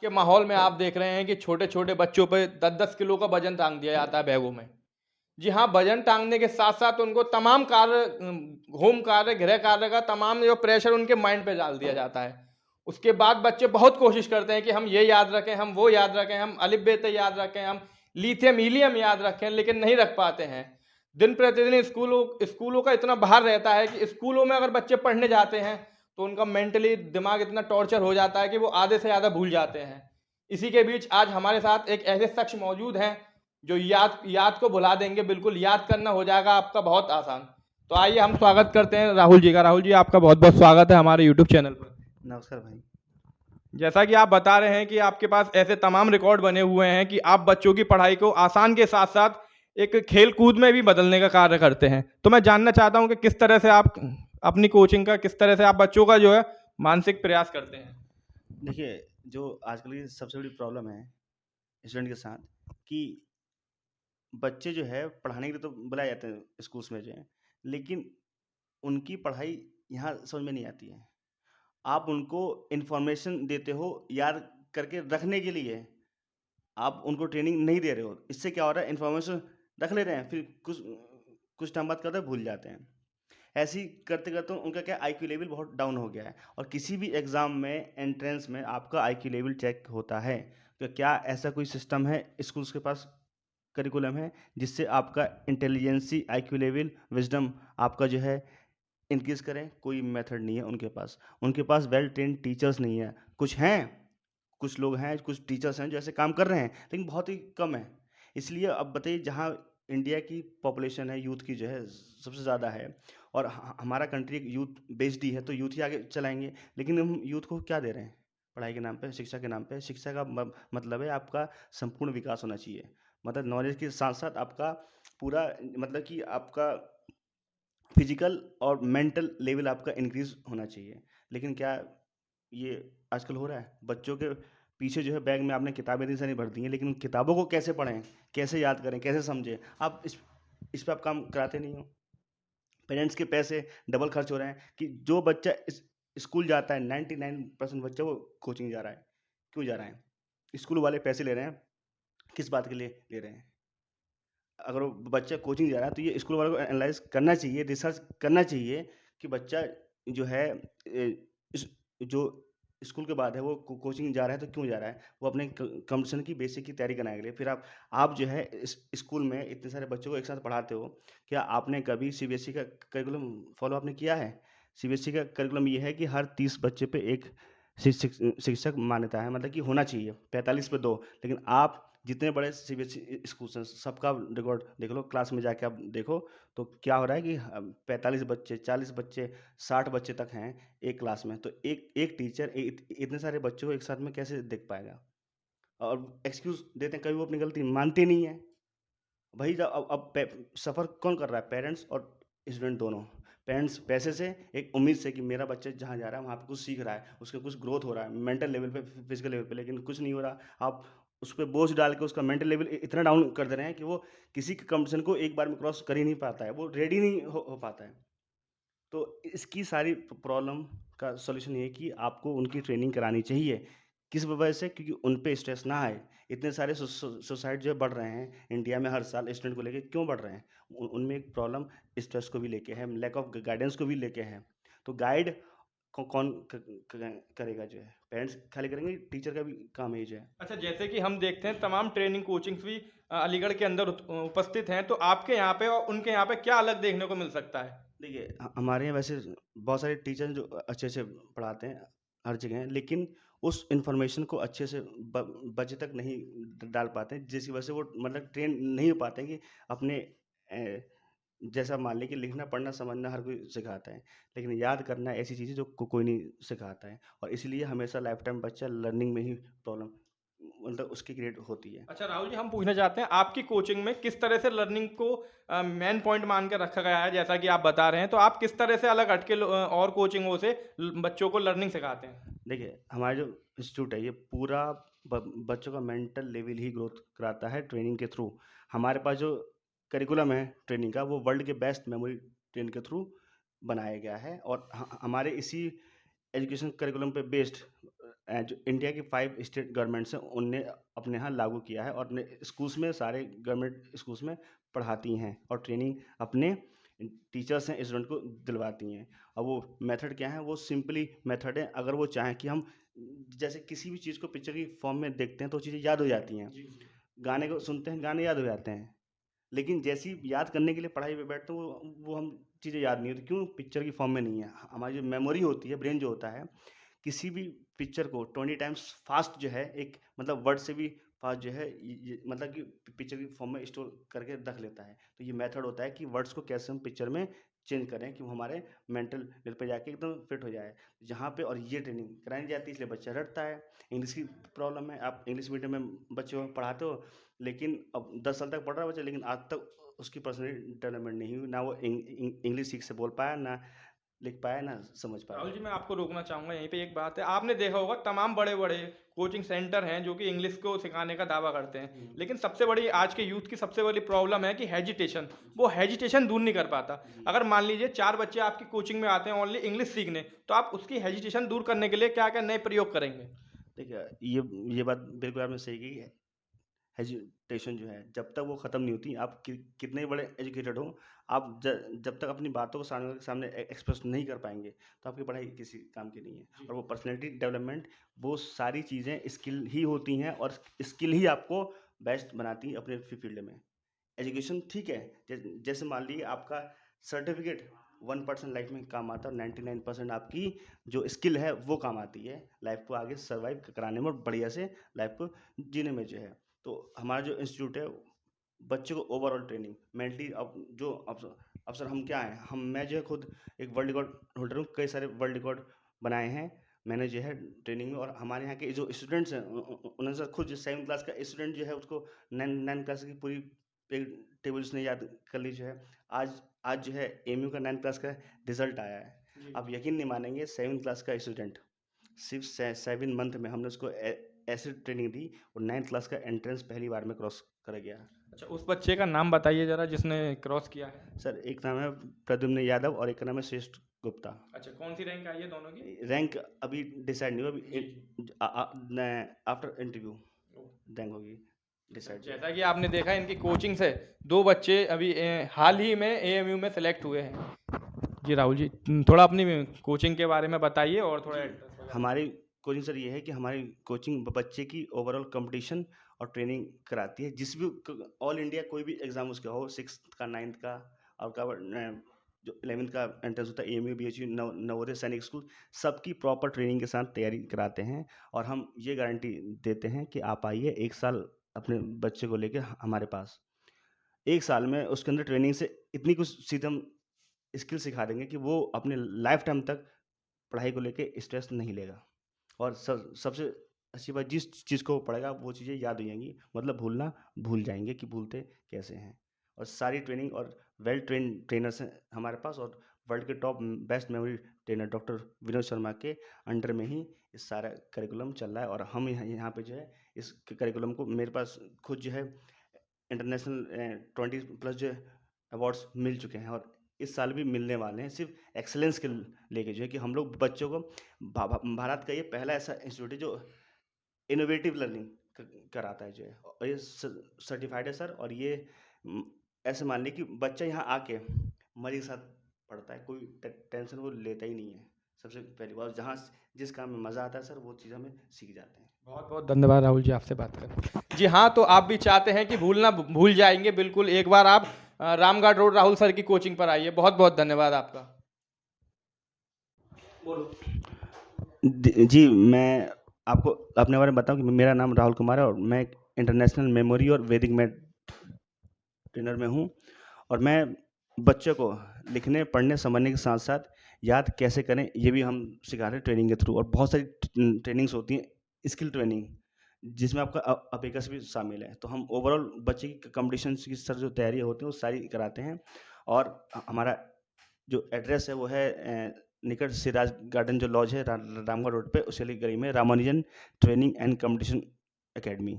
के माहौल में आप देख रहे हैं कि छोटे-छोटे बच्चों पे 10-10 किलो का वज़न टाँग दिया जाता है बैगों में। जी हाँ, वज़न टाँगने के साथ-साथ उनको तमाम कार्य होम कार्य, गृह कार्य का तमाम जो प्रेशर उनके माइंड पे डाल दिया जाता है। उसके बाद बच्चे बहुत कोशिश करते हैं कि हम ये याद रखें, हम वो याद रखें, हम अलिफ बे ते याद रखें, हम लिथियम, हीलियम याद रखें, लेकिन नहीं रख पाते हैं। दिन-प्रतिदिन स्कूलों स्कूलों का इतना भार रहता है कि स्कूलों में अगर बच्चे पढ़ने जाते हैं, तो उनका मेंटली दिमाग इतना टॉर्चर हो जाता है कि वो आधे से ज़्यादा भूल जाते हैं। इसी के बीच आज हमारे साथ एक ऐसे शख्स मौजूद हैं जो याद याद को भुला देंगे, बिल्कुल याद करना हो जाएगा आपका बहुत आसान। तो आइए हम स्वागत करते हैं राहुल जी का। राहुल जी, आपका बहुत-बहुत स्वागत है हमारे यूट्यूब चैनल पर। नमस्कार भाई। जैसा कि आप बता रहे हैं कि आपके पास ऐसे तमाम रिकॉर्ड बने हुए हैं कि आप बच्चों की पढ़ाई को आसान के साथ-साथ एक खेल-कूद में भी बदलने का कार्य करते हैं। तो मैं जानना चाहता हूँ कि किस तरह से आप अपनी कोचिंग का किस तरह से आप बच्चों का जो है मानसिक प्रयास करते हैं? देखिए, जो आजकल की सबसे बड़ी प्रॉब्लम है स्टूडेंट के साथ कि बच्चे जो है पढ़ाने के लिए तो बुलाए जाते हैं स्कूल्स में जो है, लेकिन उनकी पढ़ाई यहाँ समझ में नहीं आती है। आप उनको इन्फॉर्मेशन देते हो याद करके रखने के लिए, आप उनको ट्रेनिंग नहीं दे रहे हो। इससे क्या हो रहा है, इन्फॉर्मेशन रख ले रहे हैं, फिर कुछ कुछ टाइम बाद क्या होता है, भूल जाते हैं। ऐसे ही करते-करते उनका क्या आईक्यू लेवल बहुत डाउन हो गया है और किसी भी एग्ज़ाम में एंट्रेंस में आपका आईक्यू लेवल चेक होता है। तो क्या ऐसा कोई सिस्टम है स्कूल्स के पास, करिकुलम है जिससे आपका इंटेलिजेंसी, आईक्यू लेवल, विज़डम आपका जो है इंक्रीज़ करें? कोई मेथड नहीं है उनके पास। उनके पास वेल ट्रेन्ड टीचर्स नहीं है। कुछ हैं, कुछ लोग हैं, कुछ टीचर्स हैं जो ऐसे काम कर रहे हैं, लेकिन बहुत ही कम है। इसलिए अब बताइए, जहाँ इंडिया की पॉपुलेशन है यूथ की जो है सबसे ज़्यादा है और हमारा कंट्री एक यूथ बेस्ड ही है, तो यूथ ही आगे चलाएँगे। लेकिन हम यूथ को क्या दे रहे हैं? पढ़ाई के नाम पे, शिक्षा के नाम पे। शिक्षा का मतलब है आपका संपूर्ण विकास होना चाहिए। मतलब नॉलेज के साथ-साथ आपका पूरा, मतलब कि आपका फिजिकल और मेंटल लेवल आपका इंक्रीज होना चाहिए। लेकिन क्या ये आजकल हो रहा है? बच्चों के पीछे जो है बैग में आपने किताबें इतनी सारी भर दी हैं, लेकिन उन किताबों को कैसे पढ़ें, कैसे याद करें, कैसे समझें, आप इस पे आप काम कराते नहीं हो। पेरेंट्स के पैसे डबल खर्च हो रहे हैं कि जो बच्चा स्कूल जाता है, 99% बच्चा वो कोचिंग जा रहा है। क्यों जा रहा है? स्कूल वाले पैसे ले रहे हैं, किस बात के लिए ले रहे हैं? अगर वो बच्चा कोचिंग जा रहा है, तो ये स्कूल वालों को एनालाइज़ करना चाहिए, रिसर्च करना चाहिए कि बच्चा जो है इस जो स्कूल के बाद है वो कोचिंग जा रहा है, तो क्यों जा रहा है? वो अपने कॉम्पिटिशन की बेसिक की तैयारी करने के लिए। फिर आप जो है इस स्कूल में इतने सारे बच्चों को एक साथ पढ़ाते हो, क्या आपने कभी सीबीएसई का करिकुलम फॉलो आपने किया है? सीबीएसई का करिकुलम ये है कि हर 30 बच्चे पे 1 शिक्षक मान्यता है, मतलब कि होना चाहिए, 45 पे 2। लेकिन आप जितने बड़े सीबीएसई स्कूल्स हैं, सबका रिकॉर्ड देख लो, क्लास में जाके आप देखो, तो क्या हो रहा है कि 45 बच्चे, 40 बच्चे, 60 बच्चे तक हैं एक क्लास में। तो एक एक टीचर इतने सारे बच्चों को एक साथ में कैसे देख पाएगा? और एक्सक्यूज़ देते हैं, कभी वो अपनी गलती मानते नहीं हैं। वही जब अब सफ़र कौन कर रहा है? पेरेंट्स और स्टूडेंट दोनों। पेरेंट्स पैसे से, एक उम्मीद से कि मेरा बच्चा जहाँ जा रहा है वहाँ पे कुछ सीख रहा है, उसका कुछ ग्रोथ हो रहा है, मेंटल लेवल पे, फिजिकल लेवल पे, लेकिन कुछ नहीं हो रहा। आप उस पे बोझ डाल के उसका मेंटल लेवल इतना डाउन कर दे रहे हैं कि वो किसी के कंपटीशन को एक बार में क्रॉस कर ही नहीं पाता है, वो रेडी नहीं हो पाता है। तो इसकी सारी प्रॉब्लम का सॉल्यूशन ये है कि आपको उनकी ट्रेनिंग करानी चाहिए। किस वजह से? क्योंकि उन पे स्ट्रेस ना आए। इतने सारे सुसाइड जो बढ़ रहे हैं इंडिया में हर साल स्टूडेंट को लेके, क्यों बढ़ रहे हैं? उनमें एक प्रॉब्लम स्ट्रेस को भी लेके है, लैक ऑफ गाइडेंस को भी लेके है। तो गाइड कौन करेगा जो है? पेरेंट्स खाली करेंगे, टीचर का भी काम है जो है। अच्छा, जैसे कि हम देखते हैं तमाम ट्रेनिंग कोचिंग्स भी अलीगढ़ के अंदर उपस्थित हैं, तो आपके यहाँ पे और उनके यहाँ पे क्या अलग देखने को मिल सकता है? देखिए, हमारे यहाँ वैसे बहुत सारे टीचर हैं जो अच्छे-अच्छे पढ़ाते हैं, हर जगह हैं, लेकिन उस इन्फॉर्मेशन को अच्छे से बच्चे तक नहीं डाल पाते हैं, जिसकी वजह से वो मतलब ट्रेन नहीं हो पाते हैं कि अपने जैसा मान लें कि लिखना, पढ़ना, समझना हर कोई सिखाता है, लेकिन याद करना ऐसी चीज़ है जो कोई नहीं सिखाता है, और इसलिए हमेशा लाइफ टाइम बच्चा लर्निंग में ही प्रॉब्लम मतलब उसकी क्रिएट होती है। अच्छा राहुल जी, हम पूछना चाहते हैं आपकी कोचिंग में किस तरह से लर्निंग को मेन पॉइंट मान के रखा गया है? जैसा कि आप बता रहे हैं, तो आप किस तरह से अलग हटके और कोचिंगों से बच्चों को लर्निंग सिखाते हैं? देखिए, हमारा जो इंस्टीट्यूट है ये पूरा बच्चों का मेंटल लेवल ही ग्रोथ कराता है ट्रेनिंग के थ्रू। हमारे पास जो करिकुलम है ट्रेनिंग का, वो वर्ल्ड के बेस्ट मेमोरी ट्रेन के थ्रू बनाया गया है, और हमारे इसी एजुकेशन करिकुलम पे बेस्ड जो इंडिया की 5 स्टेट गवर्नमेंट्स हैं उनने अपने यहाँ लागू किया है और अपने स्कूल्स में सारे गवर्नमेंट स्कूल्स में पढ़ाती हैं और ट्रेनिंग अपने टीचर्स हैं स्टूडेंट को दिलवाती हैं। और वो मेथड क्या है, वो सिंपली मेथड है। अगर वो चाहें कि हम जैसे किसी भी चीज़ को पिक्चर की फॉर्म में देखते हैं तो चीज़ें याद हो जाती हैं, गाने को सुनते हैं गाने याद हो जाते हैं, लेकिन जैसी याद करने के लिए पढ़ाई पे बैठते हैं वो हम चीज़ें याद नहीं होती। क्यों? पिक्चर की फॉर्म में नहीं है। हमारी जो मेमोरी होती है, ब्रेन जो होता है, किसी भी पिक्चर को 20 टाइम्स फास्ट जो है, एक मतलब वर्ड से भी फास्ट जो है, ये मतलब कि पिक्चर की फॉर्म में स्टोर करके रख लेता है। तो ये मेथड होता है कि वर्ड्स को कैसे हम पिक्चर में चेंज करें कि वो हमारे मेंटल लेवल पे जाके एकदम फिट हो जाए जहाँ पे। और ये ट्रेनिंग कराई जाती है, इसलिए बच्चा रटता है। इंग्लिश की प्रॉब्लम है, आप इंग्लिश मीडियम में बच्चों को पढ़ाते हो, लेकिन अब 10 साल तक पढ़ रहा है बच्चा, लेकिन आज तक उसकी पर्सनैलिटी डेवलपमेंट नहीं हुई, ना वो इंग्लिश ठीक से बोल पाया, ना लिख पाया, ना समझ राहुल पाया। जी, मैं आपको रोकना चाहूँगा यहीं पे। एक बात है, आपने देखा होगा तमाम बड़े-बड़े कोचिंग सेंटर हैं जो कि इंग्लिश को सिखाने का दावा करते हैं। लेकिन सबसे बड़ी आज के यूथ की सबसे बड़ी प्रॉब्लम है कि हेजिटेशन। वो हेजिटेशन दूर नहीं कर पाता। जी। अगर मान लीजिए 4 बच्चे आपकी कोचिंग में आते हैं ओनली इंग्लिश सीखने, तो आप उसकी हेजिटेशन दूर करने के लिए क्या-क्या नए प्रयोग करेंगे? देखिए, ये बात बिल्कुल आपने सही कही है। हेजिटेशन जो है, जब तक वो ख़त्म नहीं होती, आप कितने ही बड़े एजुकेटेड हो, आप जब तक अपनी बातों को सामने वाले के सामने एक्सप्रेस नहीं कर पाएंगे, तो आपकी पढ़ाई किसी काम की नहीं है। और वो पर्सनैलिटी डेवलपमेंट, वो सारी चीज़ें स्किल ही होती हैं, और स्किल ही आपको बेस्ट बनाती हैं अपने फील्ड में। एजुकेशन ठीक है, जैसे मान लीजिए आपका सर्टिफिकेट 1% लाइफ में काम आता है, और 99% आपकी जो स्किल है वो काम आती है लाइफ को आगे सर्वाइव कराने में और बढ़िया से लाइफ को जीने में जो है। तो हमारा जो इंस्टीट्यूट है, बच्चों को ओवरऑल ट्रेनिंग मेंटली, अब जो अवसर हम क्या हैं, मैं जो है खुद एक वर्ल्ड रिकॉर्ड होल्डर हूँ, कई सारे वर्ल्ड रिकॉर्ड बनाए हैं मैंने जो है ट्रेनिंग में। और हमारे यहाँ के जो स्टूडेंट्स हैं, उन्होंने सर खुद जो 7th क्लास का स्टूडेंट जो है, उसको 9 क्लास की पूरी टेबल उसने याद कर ली जो है। आज जो है एमयू का 9th क्लास का रिजल्ट आया है। आप यकीन नहीं मानेंगे, 7th क्लास का स्टूडेंट सिर्फ 7 मंथ में हमने उसको ऐसी ट्रेनिंग दी, और 9th क्लास का एंट्रेंस पहली बार में क्रॉस कर गया। अच्छा, उस बच्चे का नाम बताइए ज़रा जिसने क्रॉस किया है। सर एक नाम है प्रद्युम्न यादव और एक का नाम है श्रेष्ठ गुप्ता। अच्छा, कौन सी रैंक आई है दोनों की? रैंक अभी डिसाइड नहीं हुआ, जी, अभी आफ्टर इंटरव्यू जी। रैंक होगी अच्छा, डिसाइड। जैसा कि आपने देखा इनकी कोचिंग से 2 बच्चे अभी हाल ही में एएमयू में सेलेक्ट हुए हैं। जी राहुल जी, थोड़ा अपनी कोचिंग के बारे में बताइए और थोड़ा जी, एड्रेस वगैरह हमारी बताइए। कोचिंग सर ये है कि हमारी कोचिंग बच्चे की ओवरऑल कंपटीशन और ट्रेनिंग कराती है। जिस भी ऑल इंडिया कोई भी एग्जाम उसका हो, 6th का, 9th का, और का जो 11th का एंट्रेंस होता है, एएमयू, बीएचयू, नवोदय सैनिक स्कूल, सबकी प्रॉपर ट्रेनिंग के साथ तैयारी कराते हैं। और हम ये गारंटी देते हैं कि आप आइए 1 साल अपने बच्चे को लेके हमारे पास। 1 साल में उसके अंदर ट्रेनिंग से इतनी कुछ सीधे हम स्किल सिखा देंगे कि वो अपने लाइफ टाइम तक पढ़ाई को लेके स्ट्रेस नहीं लेगा। और सबसे अच्छी बात, जिस चीज़ को वो पढ़ेगा वो चीज़ें याद हो जाएंगी, मतलब भूलना भूल जाएंगे कि भूलते कैसे हैं। और सारी ट्रेनिंग और वेल ट्रेनर्स हैं हमारे पास, और वर्ल्ड के top best memory trainer doctor Vinod Sharma के अंडर में ही इस सारा करिकुलम चल रहा है। और हम यहाँ पे जो है इस करिकुलम को, मेरे पास खुद जो है इंटरनेशनल 20+ जो अवार्ड्स मिल चुके हैं, और इस साल भी मिलने वाले हैं, सिर्फ एक्सेलेंस के लेके जो है कि हम लोग बच्चों को भारत का ये पहला ऐसा इंस्टीट्यूट है जो इनोवेटिव लर्निंग कराता है जो है, और ये सर्टिफाइड है सर। और ये ऐसे मान लीजिए कि बच्चा यहाँ आके मजे के साथ पढ़ता है, कोई टेंशन वो लेता ही नहीं है। सबसे पहली बात, जहाँ जिस काम में मज़ा आता है सर, वो चीज़ हमें सीख जाते हैं। बहुत बहुत धन्यवाद राहुल जी आपसे बात कर। जी हाँ, तो आप भी चाहते हैं कि भूल जाएंगे बिल्कुल, एक बार आप रामगढ़ रोड राहुल सर की कोचिंग पर आइए। बहुत बहुत धन्यवाद आपका। बोलो। जी, मैं आपको अपने बारे में बताऊँ कि मेरा नाम राहुल कुमार है, और मैं एक इंटरनेशनल मेमोरी और वैदिक मैथ ट्रेनर में हूँ। और मैं बच्चों को लिखने, पढ़ने, समझने के साथ साथ याद कैसे करें, ये भी हम सिखा रहे हैं ट्रेनिंग के थ्रू। और बहुत सारी ट्रेनिंग्स होती हैं, स्किल ट्रेनिंग, जिसमें आपका अबेकस भी शामिल है। तो हम ओवरऑल बच्चे की कंपटीशन की सर जो तैयारी होती है वो सारी कराते हैं। और हमारा जो एड्रेस है वो है निकट सिराज गार्डन जो लॉज है रामगढ़ रोड पे, उसी गली में Ramanujan training and competition academy.